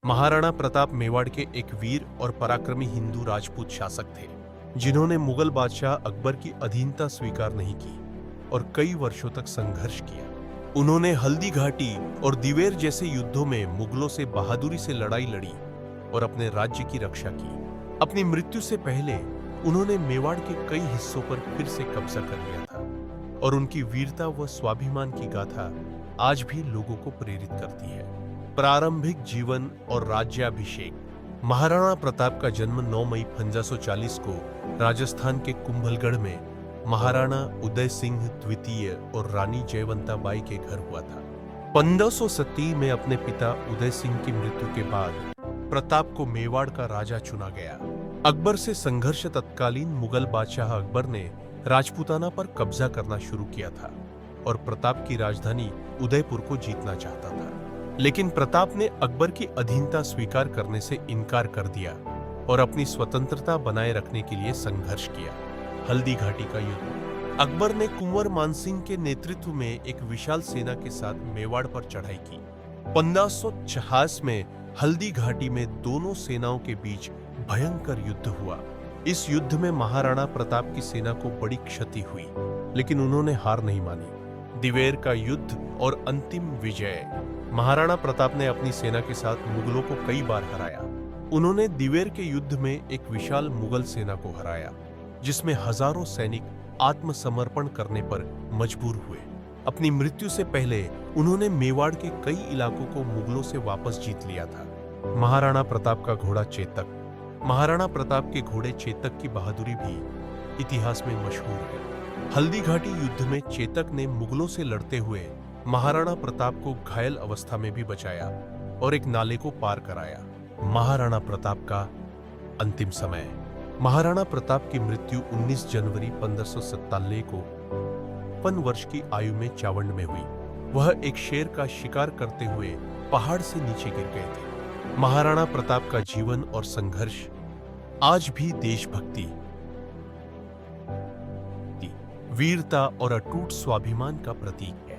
महाराणा प्रताप मेवाड़ के एक वीर और पराक्रमी हिंदू राजपूत शासक थे, जिन्होंने मुगल बादशाह अकबर की अधीनता स्वीकार नहीं की और कई वर्षों तक संघर्ष किया। उन्होंने हल्दी घाटी और दिवेर जैसे युद्धों में मुगलों से बहादुरी से लड़ाई लड़ी और अपने राज्य की रक्षा की। अपनी मृत्यु से पहले उन्होंने मेवाड़ के कई हिस्सों पर फिर से कब्जा कर लिया था और उनकी वीरता व स्वाभिमान की गाथा आज भी लोगों को प्रेरित करती है। प्रारंभिक जीवन और राज्याभिषेक। महाराणा प्रताप का जन्म 9 मई 1540 को राजस्थान के कुंभलगढ़ में महाराणा उदय सिंह द्वितीय और रानी जयवंता बाई के घर हुआ था। 1537 में अपने पिता उदय सिंह की मृत्यु के बाद प्रताप को मेवाड़ का राजा चुना गया। अकबर से संघर्ष तत्कालीन मुगल बादशाह अकबर ने राजपूताना पर कब्जा करना शुरू किया था और प्रताप की राजधानी उदयपुर को जीतना चाहता था। लेकिन प्रताप ने अकबर की अधीनता स्वीकार करने से इनकार कर दिया और अपनी स्वतंत्रता बनाए रखने के लिए संघर्ष किया। हल्दी घाटी का युद्ध। अकबर ने कुंवर मानसिंह के नेतृत्व में एक विशाल सेना के साथ मेवाड़ पर चढ़ाई की। 1556 में हल्दी घाटी में दोनों सेनाओं के बीच भयंकर युद्ध हुआ। इस युद्ध में महाराणा प्रताप की सेना को बड़ी क्षति हुई, लेकिन उन्होंने हार नहीं मानी। दिवेर का युद्ध और अंतिम विजय। महाराणा प्रताप ने अपनी सेना के साथ मुगलों को कई बार हराया। उन्होंने दिवेर के युद्ध में एक विशाल मुगल सेना को हराया, जिसमें हजारों सैनिक आत्मसमर्पण करने पर मजबूर हुए। अपनी मृत्यु से पहले उन्होंने मेवाड़ के कई इलाकों को मुगलों से वापस जीत लिया था। महाराणा प्रताप का घोड़ा चेतक। महाराणा प्रताप के घोड़े चेतक की बहादुरी भी इतिहास में मशहूर है। हल्दी घाटी युद्ध में चेतक ने मुगलों से लड़ते हुए महाराणा प्रताप को घायल अवस्था में भी बचाया और एक नाले को पार कराया। महाराणा प्रताप का अंतिम समय। महाराणा प्रताप की मृत्यु 19 जनवरी 1597 को 55 वर्ष की आयु में चावंड में हुई। वह एक शेर का शिकार करते हुए पहाड़ से नीचे गिर गए थे। महाराणा प्रताप का जीवन और संघर्ष आज भी देशभक्ति, वीरता और अटूट स्वाभिमान का प्रतीक है।